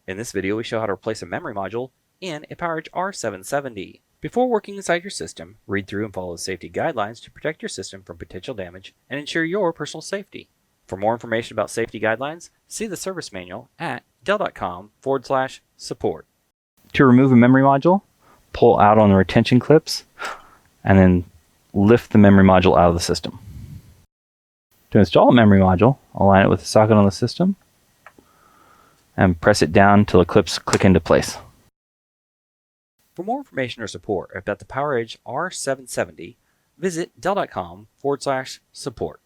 In this video, we show how to replace a memory module in a PowerEdge R770. Before working inside your system, read through and follow the safety guidelines to protect your system from potential damage and ensure your personal safety. For more information about safety guidelines, see the service manual at dell.com/support. To remove a memory module, pull out on the retention clips and then lift the memory module out of the system. To install a memory module, align it with the socket on the system and press it down until the clips click into place. For more information or support about the PowerEdge R770, visit dell.com/support.